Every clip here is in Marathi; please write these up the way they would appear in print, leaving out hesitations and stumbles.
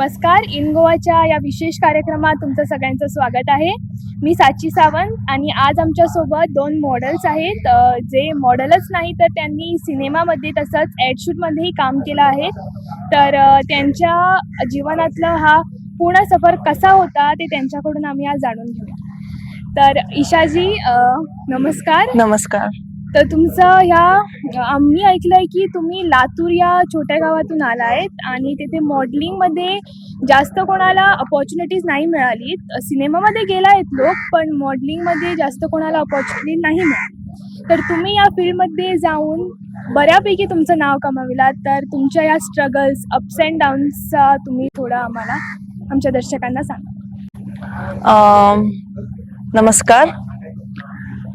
नमस्कार. इन गोवाच्या या विशेष कार्यक्रमात तुमचं सगळ्यांचं स्वागत आहे. मी साची सावंत आणि आज आमच्यासोबत दोन मॉडेल्स आहेत, जे मॉडेलच नाही तर त्यांनी सिनेमामध्ये तसंच ॲडशूटमध्येही काम केलं आहे. तर त्यांच्या जीवनातला हा पूर्ण सफर कसा होता ते त्यांच्याकडून आम्ही आज जाणून घेऊया. तर ईशाजी, नमस्कार. नमस्कार. तर तुमचं ह्या आम्ही ऐकलंय की तुम्ही लातूर या छोट्या गावातून आला आहेत आणि तिथे मॉडेलिंगमध्ये जास्त कोणाला अपॉर्च्युनिटीज नाही मिळालीत. सिनेमामध्ये गेला आहेत लोक, पण मॉडेलिंगमध्ये जास्त कोणाला अपॉर्च्युनिटी नाही मिळाली. तर तुम्ही या फील्डमध्ये जाऊन बऱ्यापैकी तुमचं नाव कमाविलात. तर तुमच्या या स्ट्रगल्स, अप्स अँड डाऊन्सचा तुम्ही थोडं आम्हाला, आमच्या दर्शकांना सांगा. नमस्कार.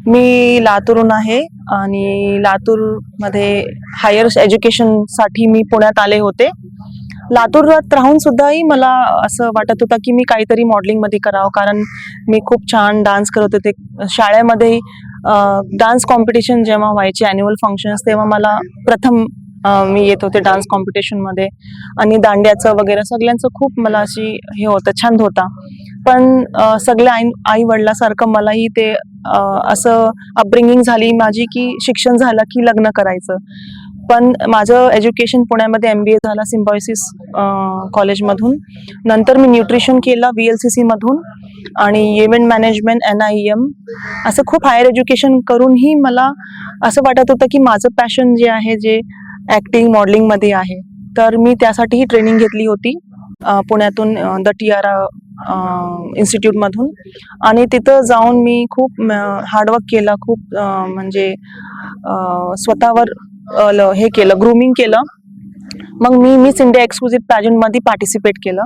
मी लातूरहून आहे आणि लातूरमध्ये हायर एज्युकेशनसाठी मी पुण्यात आले होते. लातूरात राहून सुद्धाही मला असं वाटत होतं की मी काहीतरी मॉडेलिंगमध्ये करावं, कारण मी खूप छान डान्स करत होते. शाळेमध्ये डान्स कॉम्पिटिशन जेव्हा व्हायचे, ॲन्युअल फंक्शन्स, तेव्हा मला प्रथम मी येत होते डान्स कॉम्पिटिशनमध्ये आणि दांड्याचं वगैरे सगळ्यांचं खूप मला अशी हे होतं, छंद होता. पण सगळ्या आई वडिलांसारखं मलाही ते असं अपब्रिंगिंग झाली माझी की शिक्षण झालं की लग्न करायचं. पण माझं एज्युकेशन पुण्यामध्ये MBA झाला सिम्बायोसिस कॉलेजमधून. नंतर मी न्यूट्रिशन केलं VLCC मधून आणि इव्हेंट मॅनेजमेंट NIEM, असं खूप हायर एज्युकेशन करूनही मला असं वाटत होतं की माझं पॅशन जे आहे, जे ॲक्टिंग मॉडेलिंगमध्ये आहे, तर मी त्यासाठीही ट्रेनिंग घेतली होती पुण्यातून द TRA इन्स्टिट्यूटमधून. आणि तिथं जाऊन मी खूप हार्डवर्क केलं, खूप म्हणजे स्वतःवर हे केलं, ग्रूमिंग केलं. मग मी मिस इंडिया एक्सक्लुझिव्ह पॅजंटमध्ये पार्टिसिपेट केलं.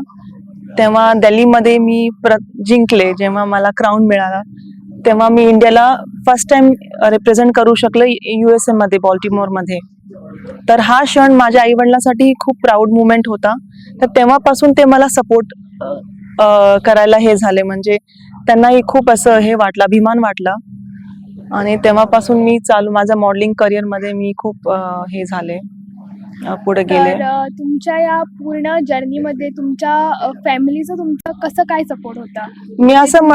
तेव्हा दिल्लीमध्ये मी जिंकले. जेव्हा मला क्राऊन मिळाला तेव्हा मी इंडियाला फर्स्ट टाइम रिप्रेझेंट करू शकले USA मध्ये, बॉल्टिमोरमध्ये. तर हा क्षण माझ्या आईवडिलांसाठी खूप प्राऊड मुमेंट होता. तर तेव्हापासून ते मला सपोर्ट करायला हे झाले, म्हणजे त्यांनाही खूप असं हे वाटलं, अभिमान वाटला. आणि तेव्हापासून मी माझ्या मॉडेलिंग करिअरमध्ये मी खूप हे झाले, पुढे गेले. तर तुमच्या या पूर्ण जर्नीमध्ये तुमच्या फॅमिलीचं तुमचं कसं काय सपोर्ट होता? मी असं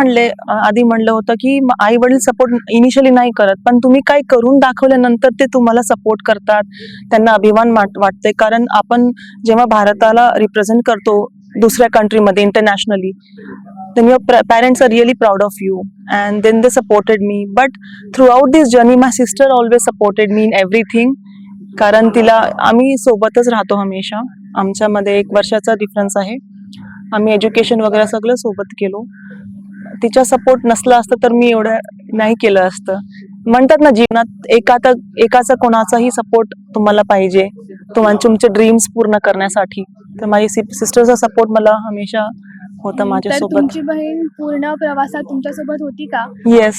आधी म्हणलं होतं की आई वडील सपोर्ट इनिशियली नाही करत, पण तुम्ही काही करून दाखवल्यानंतर ते तुम्हाला सपोर्ट करतात. त्यांना अभिमान वाटते, कारण आपण जेव्हा भारताला रिप्रेझेंट करतो दुसऱ्या कंट्रीमध्ये internationally, then your parents are really proud of you, and then they supported me. But throughout this journey my sister always supported me in everything, कारण आम्ही सोबतच राहतो हमेशा. आमच्यामध्ये 1 वर्षाचा डिफरन्स आहे. आम्ही एज्युकेशन वगैरे सगळं सोबत केलो. तिचा सपोर्ट नसला असतं तर मी एवढं नाही केलं असतं. म्हणतात ना, जीवनात एकाचा कोणाचाही सपोर्ट तुम्हाला पाहिजे तुमचे ड्रीम्स पूर्ण करण्यासाठी. तर माझी सिस्टरचा सपोर्ट मला हमेशा होता तर माझ्यासोबत. तुमची बहीण पूर्ण प्रवासात तुमच्यासोबत होती का? येस.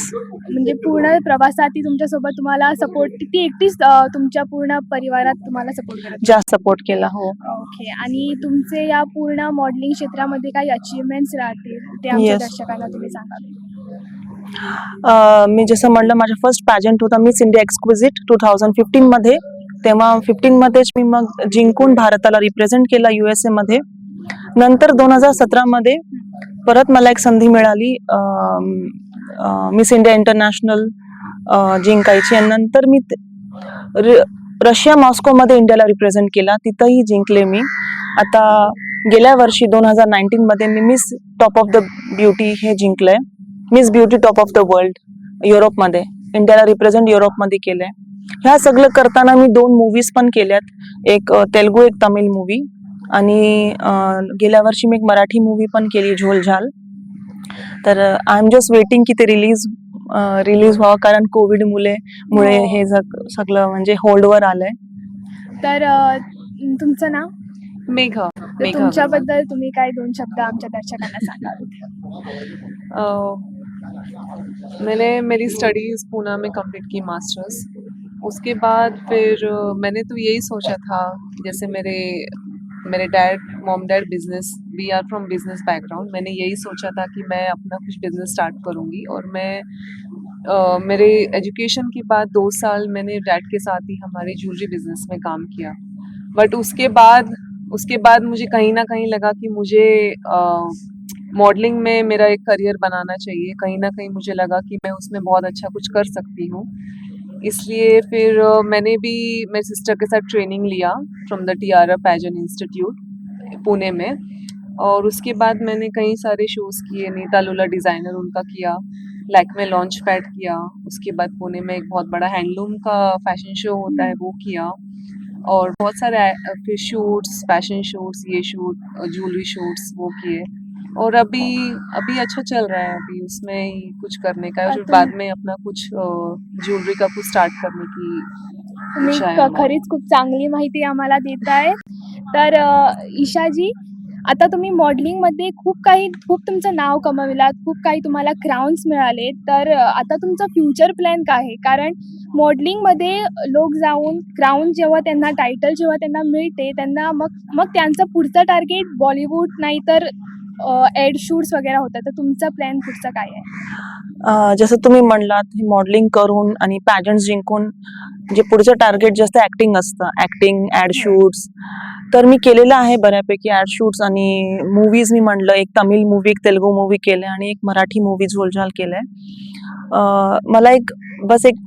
म्हणजे पूर्ण प्रवासात ती तुमच्यासोबत तुम्हाला सपोर्ट, ती एकटीच तुमच्या पूर्ण परिवारात तुम्हाला सपोर्ट करत होती? जास्त सपोर्ट केला. हो. ओके. आणि तुमचे या पूर्ण मॉडेलिंग क्षेत्रामध्ये काही अचीवमेंट्स राहतील ते आमच्या Yes. दर्शकांना तुम्ही सांगाल? मी जसं म्हणलं, माझा फर्स्ट पॅजंट होता मिस इंडिया एक्सक्लुझिव्ह 2015 मध्ये. तेव्हा 15 मध्येच मी मग जिंकून भारताला रिप्रेझेंट केला USA मध्ये. नंतर 2017 मध्ये परत मला एक संधी मिळाली मिस इंडिया इंटरनॅशनल जिंकायची. आणि नंतर मी रशिया मॉस्कोमध्ये इंडियाला रिप्रेझेंट केला, तिथंही जिंकले मी. आता गेल्या वर्षी 2019 मध्ये मी miss top of the beauty हे जिंकलंय, miss beauty top of the world युरोपमध्ये. इंडियाला रिप्रेझेंट युरोपमध्ये केलंय. ह्या सगळं करताना मी 2 मूवीज पण केल्यात, एक तेलुगू, एक तमिळ मूवी. आणि गेल्या वर्षी मी एक मराठी मूवी पण केली, झोल झाल. तर आय एम जस्ट वेटिंग की ते रिलीज व्हावं, कारण कोविड मुळे हे सगळं म्हणजे होल्डवर आलंय. तर तुमचं नाव? मेघा. तर तुमच्याबद्दल तुम्ही काय 2 शब्द आमच्या दर्शकांना सांगाल? मैंने मेरी स्टडीज़ पूना में कंप्लीट की, मास्टर्स. उसके बाद फिर मैंने तो यही सोचा था, जैसे मेरे mom dad business, we are from business background. मैंने यही सोचा था कि मैं अपना कुछ बिजनेस स्टार्ट करूँगी. और मैं मेरे एजुकेशन के बाद 2 साल मैंने डैड के साथ ही हमारे ज्वेलरी बिजनेस में काम किया. बट उसके बाद उसके बाद मुझे कहीं ना कहीं लगा कि मुझे मॉडलिंग में मेरा एक करियर बनाना चाहिए। कहीं ना कहीं मुझे लगा कि मैं उसमें बहुत अच्छा कुछ कर सकती हूँ। इसलिए फिर मैंने भी मेरी सिस्टर के साथ ट्रेनिंग लिया from the tiara pageant institute Pune में। और उसके बाद मैंने कई सारे शोज़ किए, नीता लूला डिज़ाइनर उनका किया, लैक्मे लॉन्च पैड किया, उसके बाद पुणे में एक बहुत बड़ा हैंडलूम का फैशन शो होता है वो किया, और बहुत सारे फिर शूट्स, फैशन शूट्स, ये शूट, ज्वेलरी शूट्स वो किए। और अभी अभी अच्छा चल रहा है, अभी उसमें ही कुछ करने का है, और फिर बाद में अपना कुछ ज्वेलरी का कुछ स्टार्ट करने की तुम्ही इच्छा है मला। खरीच खूप चांगली माहिती आम्हाला देताय. तर ईशाजी, आता तुम्ही मॉडेलिंगमध्ये खूप तुमचं नाव कमविलात, खूप काही तुम्हाला क्राउन्स मिळाले. तर आता तुमचा फ्युचर प्लॅन काय आहे? कारण मॉडेलिंगमध्ये लोक जाऊन क्राउन जेव्हा त्यांना टायटल जेव्हा त्यांना मिळते, त्यांना मग मग त्यांचं पुढचं टार्गेट बॉलिवूड नाहीतर ॲड शूट्स वगैरे होतात. तर तुमचा प्लॅन पुढचा काय आहे? जसं तुम्ही म्हणलात मॉडेलिंग करून आणि पॅजंट जिंकून जे पुढचं टार्गेट जास्त ऍक्टिंग असतं, ऍक्टिंग, ऍड शूट्स. तर मी केलेलं आहे बऱ्यापैकी ऍड शूट्स आणि मूवीज. मी म्हणलं एक तमिळ मूवी, एक तेलुगू मूवी केलंय आणि एक मराठी मूवी झोलझाल केलंय. मला एक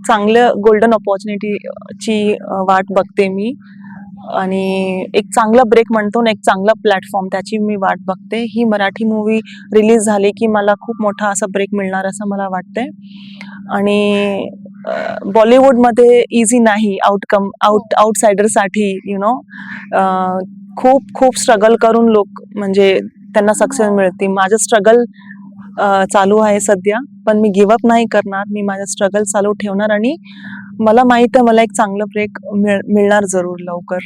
चांगलं गोल्डन ऑपॉर्च्युनिटीची वाट बघते मी, आणि एक चांगला ब्रेक म्हणतो ना, एक चांगला प्लॅटफॉर्म, त्याची मी वाट बघते. ही मराठी मूवी रिलीज झाली की मला खूप मोठा असा ब्रेक मिळणार असं मला वाटतंय. आणि बॉलिवूडमध्ये इझी नाही आउटसाइडरसाठी, खूप खूप स्ट्रगल करून लोक म्हणजे त्यांना सक्सेस मिळते. माझं स्ट्रगल चालू आहे सध्या, पण मी गिव्ह अप नाही करणार. मी माझं स्ट्रगल चालू ठेवणार आणि मला माहित आहे मला एक चांगलं ब्रेक मिळणार जरूर लवकर.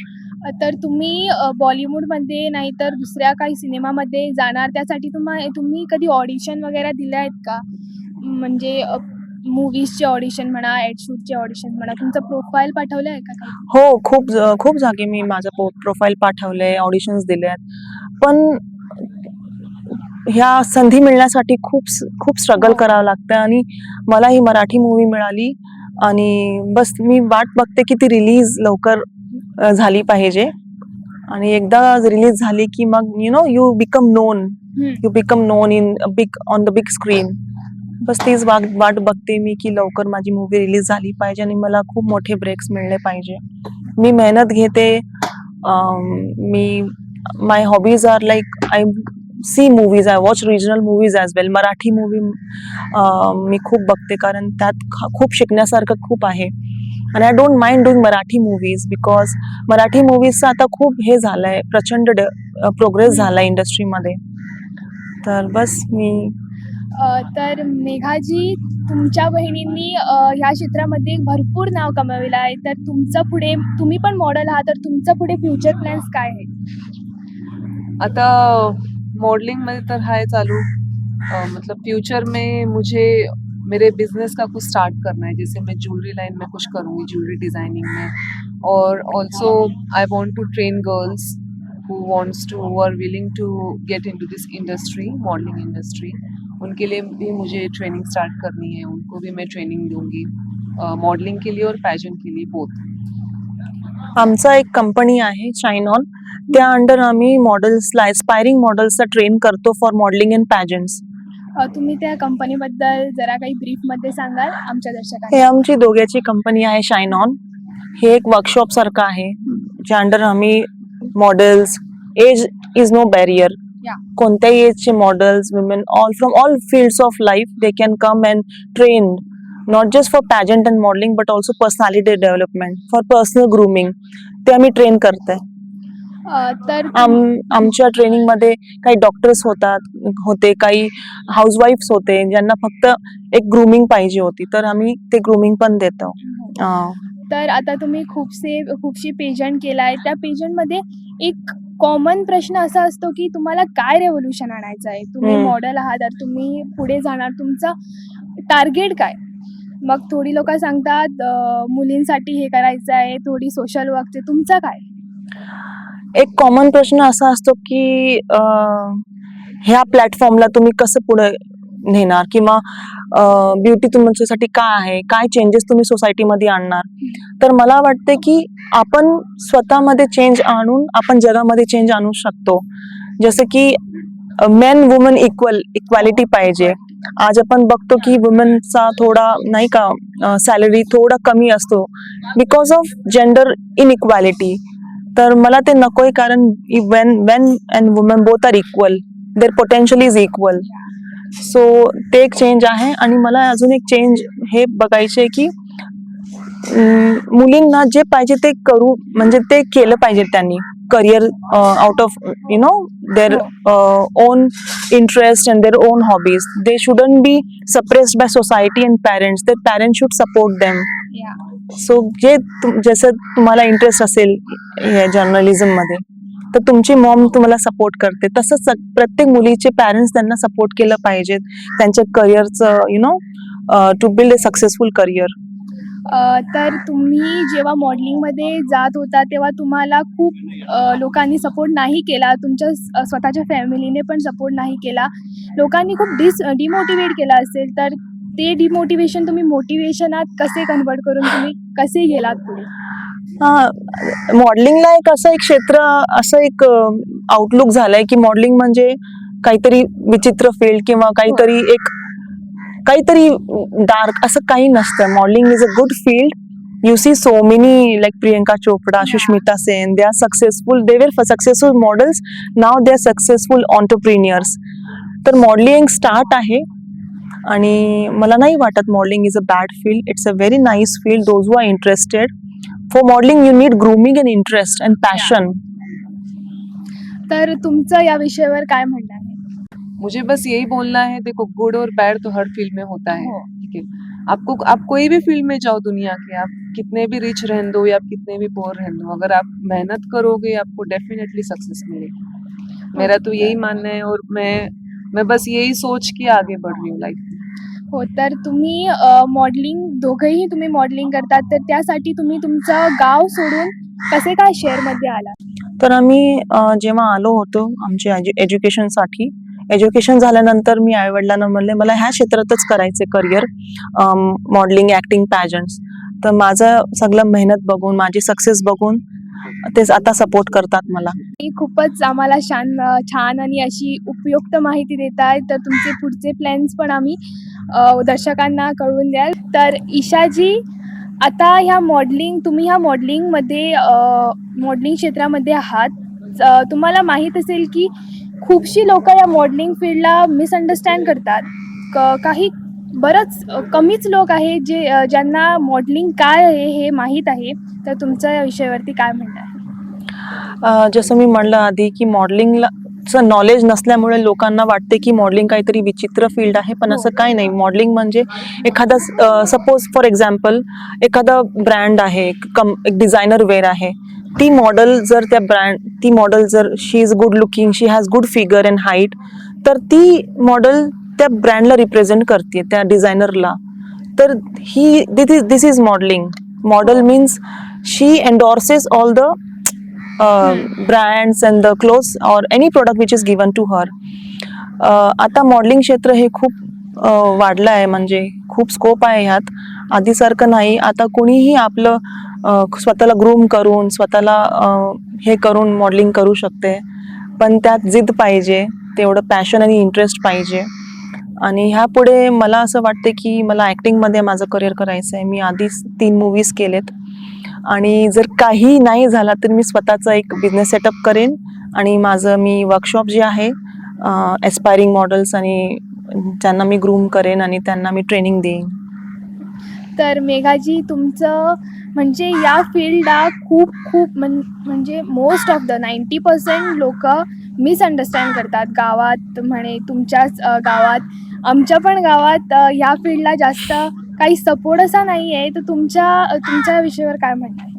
तर तुम्ही बॉलिवूडमध्ये नाहीतर दुसऱ्या काही सिनेमामध्ये जाणार, त्यासाठी तुम्ही कधी ऑडिशन वगैरे दिले आहेत का? म्हणजे मूव्हीजचे ऑडिशन म्हणा, ॲड शूटचे ऑडिशन म्हणा, तुमचं प्रोफाईल पाठवलं आहे का काही? हो, खूप जागी मी माझं प्रोफाईल पाठवलंय, ऑडिशन्स दिलेत. पण ह्या संधी मिळण्यासाठी खूप स्ट्रगल करावं लागतं, आणि मला ही मराठी मूवी मिळाली आणि बस मी वाट बघते की ती रिलीज लवकर झाली पाहिजे. आणि एकदा रिलीज झाली की मग you become known in on the big screen. बस तीच वाट बघते मी की लवकर माझी मूवी रिलीज झाली पाहिजे आणि मला खूप मोठे ब्रेक्स मिळले पाहिजे. मी मेहनत घेते. मी my hobbies are like I see movies, I watch regional movies as well. Marathi movie मी खूप बघते, कारण त्यात खूप शिकण्यासारखं खूप आहे. आणि I don't mind doing Marathi movies, because Marathi मूवीजचं आता खूप हे झालंय, प्रचंड प्रोग्रेस झालाय इंडस्ट्रीमध्ये. तर बस तर मेघाजी, तुमच्या बहिणींनी ह्या क्षेत्रामध्ये भरपूर नाव कमविलं आहे. तर तुमचं पुढे, तुम्ही पण मॉडेल आहात, तर तुमचं पुढे फ्युचर प्लॅन्स काय आहेत? आता मॉडलिंग में तो है चालू, मतलब फ्यूचर में मुझे मेरे बिजनेस का कुछ स्टार्ट करना है, जैसे मैं ज्वेलरी लाइन में कुछ करूँगी, ज्वेलरी डिज़ाइनिंग में. और also I want to train girls who are willing to get into this industry, modelling industry. उनके लिए भी मुझे ट्रेनिंग स्टार्ट करनी है, उनको भी मैं ट्रेनिंग दूंगी मॉडलिंग के लिए और पैजन के लिए, बोथ. आमचा एक कंपनी आहे शाईन ऑन, त्या अंडर आम्ही मॉडेल्सला, एस्पायरिंग मॉडेल्सला ट्रेन करतो फॉर मॉडेलिंग अँड पॅजंट्स. तुम्ही त्या कंपनीबद्दल जरा काही ब्रीफमध्ये सांगाल आमच्या हे दर्शकांना? आमची दोघांची कंपनी आहे शाईन ऑन. हे एक वर्कशॉप सारखं आहे, ज्या अंडर आम्ही models, age is no barrier. Yeah. कोणत्याही एजचे models, women, from all fields of life, they can come and train, not just for pageant and modelling but also personality development, for personal grooming. ते आम्ही ट्रेन करतोय. तर आमच्या ट्रेनिंगमध्ये काही डॉक्टर्स होते, काही हाऊसवाईफ्स होते, ज्यांना फक्त एक ग्रूमिंग पाहिजे होती, तर आम्ही ते ग्रूमिंग पण देतो. तर आता तुम्ही खूपशी पेजंट केलाय. त्या पेजंटमध्ये एक कॉमन प्रश्न असा असतो की तुम्हाला काय रेव्होल्युशन आणायचं आहे? तुम्ही मॉडेल आहात, तर तुम्ही पुढे जाणार, तुमचा टार्गेट काय? मग थोडी लोक सांगतात मुलींसाठी हे करायचं आहे, थोडी सोशल वर्कचे. तुमचं काय? एक कॉमन प्रश्न असा असतो की ह्या प्लॅटफॉर्मला तुम्ही कसं पुढे नेणार किंवा ब्युटी तुमच्यासाठी काय आहे, काय चेंजेस तुम्ही सोसायटीमध्ये आणणार. तर मला वाटते की आपण स्वतःमध्ये चेंज आणून आपण जगामध्ये चेंज आणू शकतो. जसं की मेन वुमन इक्वॅलिटी पाहिजे. आज आपण बघतो की वुमेनचा थोडा नाही का सॅलरी थोडा कमी असतो बिकॉज ऑफ जेंडर इनइक्वॅलिटी. तर मला ते नकोय, कारण when when and women both are equal, their potential is equal. So ते एक चेंज आहे. आणि मला अजून एक चेंज हे बघायचे की मुलींना जे पाहिजे ते करू, म्हणजे ते केलं पाहिजे त्यांनी career out of their own interest and their own hobbies. They shouldn't be suppressed bye society and parents. They parents should support them. So जसं तुम्हाला इंटरेस्ट असेल जर्नलिझम मध्ये तर तुमची मॉम तुम्हाला सपोर्ट करते, तसंच प्रत्येक मुलीचे पॅरेंट्स त्यांना सपोर्ट केलं पाहिजे त्यांच्या करिअरचं to build a successful career. तर तुम्ही जेव्हा मॉडेलिंगमध्ये जात होता तेव्हा तुम्हाला खूप लोकांनी सपोर्ट नाही केला, तुमच्या स्वतःच्या फॅमिलीने पण सपोर्ट नाही केला, लोकांनी खूप डिमोटिवेट केलं असेल, तर ते डिमोटिवेशन तुम्ही मोटिवेशनात कसे कन्वर्ट करून तुम्ही कसे गेलात पुढे? मॉडेलिंगला एक क्षेत्र असं एक आउटलुक झालंय की मॉडेलिंग म्हणजे काहीतरी विचित्र फील्ड किंवा काहीतरी डार्क, असं काही नसतं. Modelling is a good field. You see so many like Priyanka Chopra, Sushmita Sen, they are successful. They were successful models. Now they are successful entrepreneurs. तर मॉडेलिंग स्टार्ट आहे आणि मला नाही वाटत modelling is a bad field. It's a very nice field. Those who are interested for modelling you need grooming and interest and passion. तर तुमचं या विषयावर काय म्हणणं आहे? मुझे बस यही बोलना है, देखो गुड और बैड तो हर फील्ड में होता है, ठीक है। आप कोई भी फील्ड में जाओ दुनिया के, आप कितने भी रिच रहने दो या आप कितने भी पुअर रहने दो, अगर आप मेहनत करोगे आपको डेफिनेटली सक्सेस मिलेगी। मेरा तो यही मानना है और मैं बस यही सोच के आगे बढ़ रही हूँ लाइफ में। हो, तर तुम्ही मॉडेलिंग, दोघंही तुम्ही मॉडेलिंग करतात, तर त्यासाठी तुम्ही तुमचं गाव सोडून कसे काय शहरमध्ये आलात? तर आम्ही जेव्हा आलो होतो आमच्या एज्युकेशनसाठी, एज्युकेशन झाल्यानंतर मी आईवडिलांना म्हणले मला ह्या क्षेत्रातच करायचे करिअर, मॉडेलिंग, ॲक्टिंग, पॅजंट्स. तर माझं सगळं मेहनत बघून, माझी सक्सेस बघून तेच आता सपोर्ट करतात मला. खूपच आम्हाला छान आणि अशी उपयुक्त माहिती देत आहे. तर तुमचे पुढचे प्लॅन्स पण आम्ही दर्शकांना कळवून द्याल. तर ईशाजी, आता तुम्ही ह्या मॉडेलिंगमध्ये मॉडेलिंग क्षेत्रामध्ये आहात. तुम्हाला माहीत असेल की खूपशी लोक या मॉडेलिंग फील्डला मिसअंडरस्टँड करतात. काही बरंच कमीच लोक आहे ज्यांना मॉडेलिंग काय आहे हे माहीत आहे. तर तुमचं या विषयावरती काय म्हणणं आहे? जसं मी म्हणलं आधी की मॉडेलिंगचं नॉलेज नसल्यामुळे लोकांना वाटते की मॉडेलिंग काहीतरी विचित्र फील्ड आहे, पण असं काही नाही. मॉडेलिंग म्हणजे एखादा सपोज फॉर एक्झाम्पल एखादा ब्रँड आहे, एक डिझायनर वेअर आहे, ती मॉडेल जर she is good looking, she has good figure and height, तर ती मॉडेल त्या ब्रँडला रिप्रेझेंट करते, त्या डिझायनरला. तर this is modelling. Model means she endorses all the brands and the clothes or any product which is given to her. आता मॉडेलिंग क्षेत्र हे खूप वाढलं आहे, म्हणजे खूप स्कोप आहे ह्यात. आधीसारखं नाही. आता कुणीही आपलं स्वतःला ग्रूम करून, स्वतःला हे करून मॉडेलिंग करू शकते, पण त्यात जिद्द पाहिजे, तेवढं पॅशन आणि इंटरेस्ट पाहिजे. आणि ह्यापुढे मला असं वाटते की मला ॲक्टिंगमध्ये माझं करिअर करायचं आहे. मी आधीच 3 मूवीज केलेत आणि जर काही नाही झाला तर मी स्वतःचा एक बिझनेस सेटअप करेन आणि मी वर्कशॉप जे आहे एस्पायरिंग मॉडेल्स आणि त्यांना मी ग्रूम करेन आणि त्यांना मी ट्रेनिंग देईन. तर मेघाजी, तुमचं म्हणजे या फील्डला खूप म्हणजे मोस्ट ऑफ द 90% लोक मिसअंडरस्टँड करतात. गावात म्हणे, तुमच्याच गावात, आमच्या पण गावात या फील्डला जास्त काही सपोर्ट असा नाही आहे. तर तुमच्या विषयावर काय म्हणणं आहे?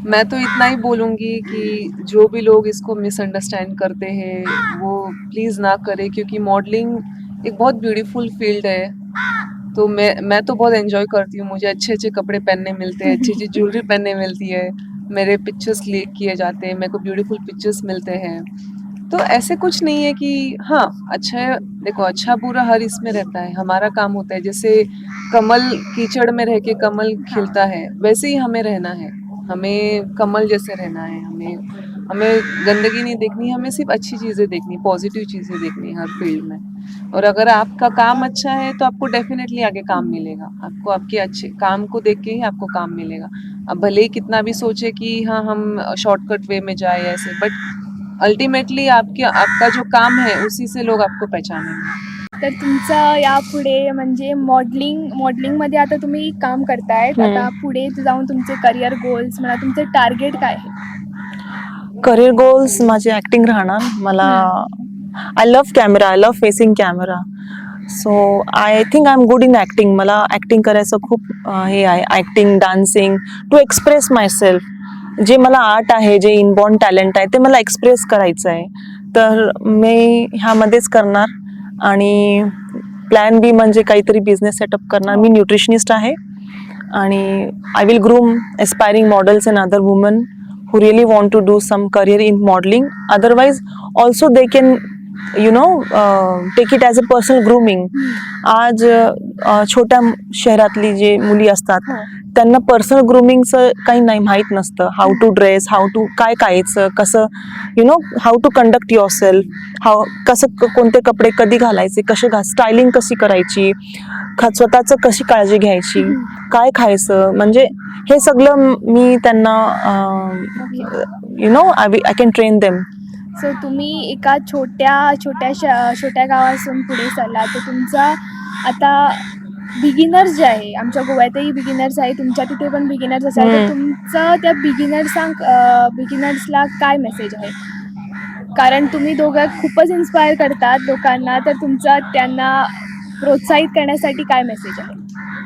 मैं तो इतना ही बोलूँगी कि जो भी लोग इसको मिसअंडरस्टैंड करते हैं वो प्लीज़ ना करें, क्योंकि मॉडलिंग एक बहुत ब्यूटीफुल फील्ड है। तो मैं तो बहुत एंजॉय करती हूँ। मुझे अच्छे कपड़े पहनने मिलते हैं, अच्छी ज्वेलरी पहनने मिलती है, मेरे पिक्चर्स क्लिक किए जाते हैं, मेरे को ब्यूटीफुल पिक्चर्स मिलते हैं। तो ऐसे कुछ नहीं है कि हाँ अच्छा है, देखो अच्छा बुरा हर इसमें रहता है, हमारा काम होता है जैसे कमल कीचड़ में रह के कमल खिलता है वैसे ही हमें रहना है, हमें कमल जैसे रहना है, हमें हमें गंदगी नहीं देखनी, हमें सिर्फ अच्छी चीज़ें देखनी, पॉजिटिव चीज़ें देखनी हर फील्ड में। और अगर आपका काम अच्छा है तो आपको डेफिनेटली आगे काम मिलेगा, आपको आपके अच्छे काम को देख के ही आपको काम मिलेगा। अब भले ही कितना भी सोचे कि हाँ हम शॉर्टकट वे में जाए ऐसे, बट अल्टिमेटली आपके आपका जो काम है उसी से लोग आपको पहचानेंगे। तर तुमचं यापुढे म्हणजे मॉडेलिंगमध्ये आता तुम्ही काम करतायत. आता पुढे जाऊन तुमचे करिअर गोल्स म्हणा, तुमचे टार्गेट काय आहे? करिअर गोल्स माझे ऍक्टिंग राहणार. मला I love camera, I love facing camera. So I think I am good in acting. मला ऍक्टिंग करायचं खूप हे आहे. Acting, dancing, to express myself. जे मला आर्ट आहे, जे इनबॉर्न टॅलेंट आहे ते मला एक्सप्रेस करायचं आहे. तर मी ह्यामध्येच करणार. आणि प्लॅन बी म्हणजे काहीतरी बिझनेस सेटअप करणार. मी न्यूट्रिशनिस्ट आहे आणि I will groom aspiring models and other woman who really want to do some career in modeling. Otherwise also they can take it as a personal grooming. आज छोट्या शहरातली जे मुली असतात त्यांना पर्सनल ग्रूमिंगचं काही नाही माहीत नसतं. How to dress, how to काय खायचं, कसं how to conduct yourself, कसं कोणते कपडे कधी घालायचे, स्टायलिंग कशी करायची, स्वतःचं कशी काळजी घ्यायची, काय खायचं, म्हणजे हे सगळं मी त्यांना I can train them. So तुम्ही एका छोट्या गावातून पुढे चालला, तर तुमचा आता बिगिनर्स जे आहे, आमच्या गोव्यातही बिगिनर्स आहे, तुमच्या तिथे पण बिगिनर्स असाल, तर तुमचं त्या बिगिनर्सला काय मेसेज आहे? कारण तुम्ही दोघं खूपच इन्स्पायर करतात लोकांना, तर तुमचा त्यांना प्रोत्साहित करण्यासाठी काय मेसेज आहे?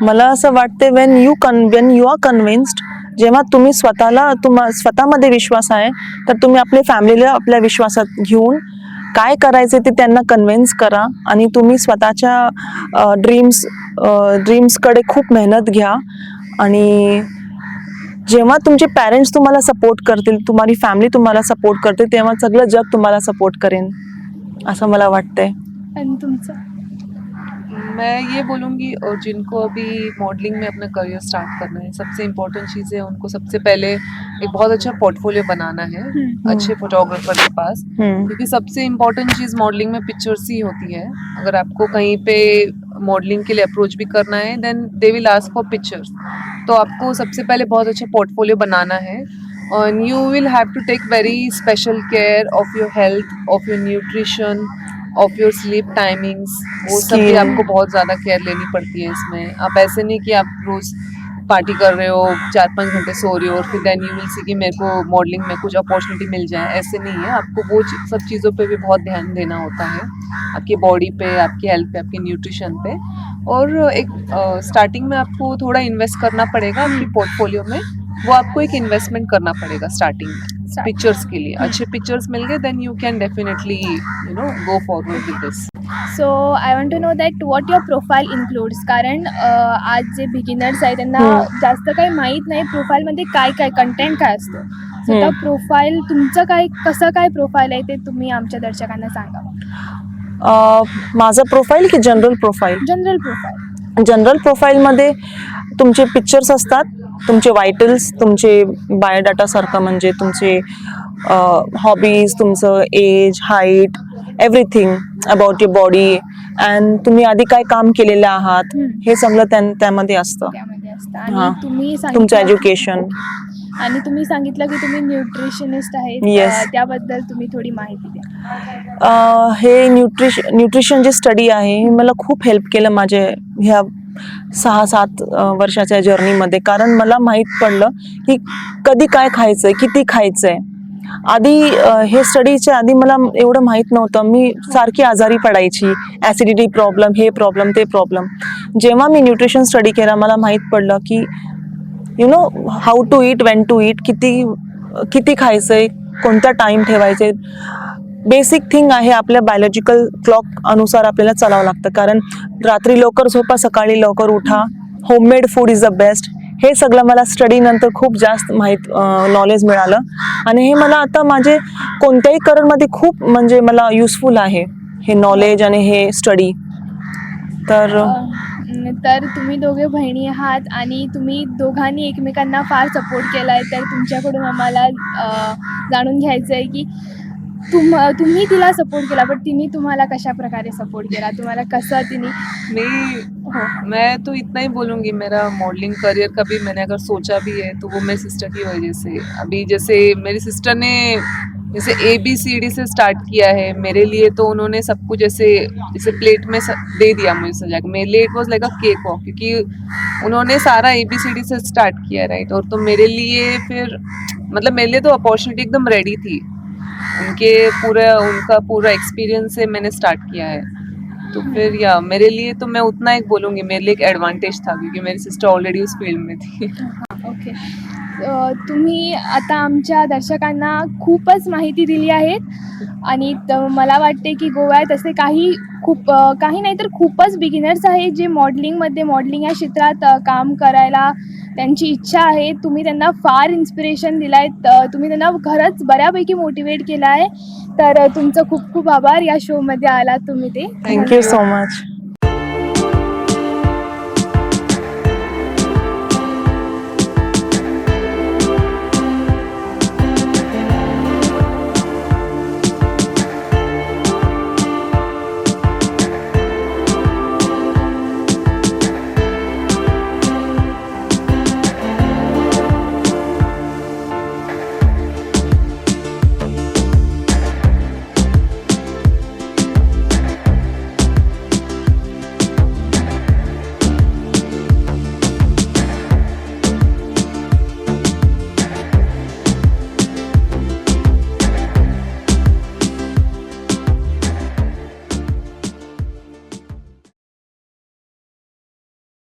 मला असं वाटते वेन यू आर कन्व्हिन्स्ड, जेव्हा तुम्ही स्वतःमध्ये विश्वास आहे तर तुम्ही आपल्या फॅमिलीला आपल्या विश्वासात घेऊन काय करायचे ते त्यांना कन्व्हिन्स करा आणि तुम्ही स्वतःच्या ड्रीम्सकडे खूप मेहनत घ्या. आणि जेव्हा तुमचे पॅरेंट्स तुम्हाला सपोर्ट करतील, तुम्हारी फॅमिली तुम्हाला सपोर्ट करते, तेव्हा सगळं जग तुम्हाला सपोर्ट करेन असं मला वाटतंय. आणि तुमचं? मैं ये बोलूँगी और जिनको अभी मॉडलिंग में अपना करियर स्टार्ट करना है, सबसे इम्पोर्टेंट चीज़ है उनको सबसे पहले एक बहुत अच्छा पोर्टफोलियो बनाना है अच्छे फोटोग्राफर के पास, क्योंकि सबसे इम्पोर्टेंट चीज़ मॉडलिंग में पिक्चर्स ही होती है. अगर आपको कहीं पे मॉडलिंग के लिए अप्रोच भी करना है then they will ask for pictures. तो आपको सबसे पहले बहुत अच्छा पोर्टफोलियो बनाना है and you will have to take very special care of your health, of your nutrition, of your sleep timings. वो सब भी आपको बहुत ज़्यादा केयर लेनी पड़ती है इसमें. आप ऐसे नहीं कि आप रोज़ पार्टी कर रहे हो, 4-5 घंटे सो रहे हो और फिर देन यू विल सी कि मेरे को मॉडलिंग में कुछ अपॉर्चुनिटी मिल जाए, ऐसे नहीं है. आपको वो सब चीज़ों पे भी बहुत ध्यान देना होता है, आपकी बॉडी पे, आपकी हेल्थ पे, आपके न्यूट्रिशन पे. और एक स्टार्टिंग में आपको थोड़ा इन्वेस्ट करना पड़ेगा अपनी पोर्टफोलियो में. वो आपको एक इन्वेस्टमेंट करना पड़ेगा स्टार्टिंग में पिक्चर्स के लिए. अच्छे पिक्चर्स मिल गए then you can definitely go forward with this. So I want to know that what your profile includes. कारण आज जे बिगिनर्स आहेत त्यांना जास्त काही माहीत नाही प्रोफाईलमध्ये काय कंटेंट काय असतं. सो त्या प्रोफाईल तुमचं कसं काय प्रोफाईल आहे ते तुम्ही आमच्या दर्शकांना सांगा. माझं प्रोफाईल की general profile? General profile. General प्रोफाईलमध्ये तुमचे पिक्चर्स असतात, तुमचे वायटल्स, तुमचे बायोडाटा सारखं, म्हणजे तुमचे हॉबीज, तुमचं age, height, everything about your body and तुम्ही आधी काय काम केलेलं आहात हे सगळं त्यामध्ये असतं. आणि तुम्ही तुमचं एज्युकेशन. आणि तुम्ही सांगितलं की तुम्ही न्यूट्रिशनिस्ट आहेत, त्याबद्दल तुम्ही थोडी माहिती द्या. हे न्यूट्रिशन जे स्टडी आहे हे मला खूप हेल्प केलं माझ्या ह्या 6-7 वर्षाच्या जर्नीमध्ये. कारण मला माहीत पडलं की कधी काय खायचंय, किती खायचंय. आधी हे स्टडीच्या आधी मला एवढं माहीत नव्हतं. मी सारखी आजारी पडायची, ॲसिडिटी प्रॉब्लेम, हे प्रॉब्लेम, ते प्रॉब्लेम. जेव्हा मी न्यूट्रिशन स्टडी केला मला माहीत पडलं की how to eat, when to eat, किती खायचंय, कोणता टाइम ठेवायचे. बेसिक थिंग आहे, आपल्या बायोलॉजिकल क्लॉक अनुसार आपल्याला चालावं लागतं. कारण रात्री लवकर झोपा, सकाळी लवकर उठा, homemade food is the best, हे सगळं मला स्टडी नंतर खूप जास्त नॉलेज मिळालं आणि हे मला आता माझे कोणत्याही करिअरमध्ये खूप म्हणजे मला युजफुल आहे हे नॉलेज आणि हे स्टडी. तर तर तुम्ही दोघे बहिणी आहात आणि तुम्ही दोघांनी एकमेकांना फार सपोर्ट केला आहे. तर तुमच्याकडून आम्हाला जाणून घ्यायचं आहे की तुम्ही तिला सपोर्ट केला, पण तिने तुम्हाला कशा प्रकारे सपोर्ट केला, तुम्हाला कसं तिने मैं तो इतना ही बोलूँगी, मेरा मॉडलिंग करियर कभी मैंने अगर सोचा भी है तो वो मेरी सिस्टर की वजह से. अभी जैसे मेरी सिस्टर ने जैसे ABCD से स्टार्ट किया है मेरे लिए, तो उन्होंने सब कुछ जैसे जैसे प्लेट में दे दिया मुझे सजा के. मेरे लिए it was like a cake walk, क्योंकि उन्होंने सारा ABCD से स्टार्ट किया, राइट. और तो मेरे लिए फिर मतलब मेरे लिए तो अपॉर्चुनिटी एकदम रेडी थी. उनका पूरा एक्सपीरियंस से मैंने स्टार्ट किया है. तो फिर या मेरे लिए तो मैं उतना एक बोलूँगी, मेरे लिए एक एडवांटेज था क्योंकि मेरी सिस्टर ऑलरेडी उस फील्ड में थी. ओके. तुम्ही आता आमच्या दर्शकांना खूपच माहिती दिली आहे आणि मला वाटते की गोव्यात असे काही नाही तर खूपच बिगिनर्स आहेत जे मॉडेलिंग या क्षेत्रात काम करायला त्यांची इच्छा आहे. तुम्ही त्यांना फार इन्स्पिरेशन दिलं आहे, तुम्ही त्यांना खरंच बऱ्यापैकी मोटिवेट केलं आहे. तर तुमचं खूप खूप आभार या शोमध्ये आलात तुम्ही ते. Thank you so much.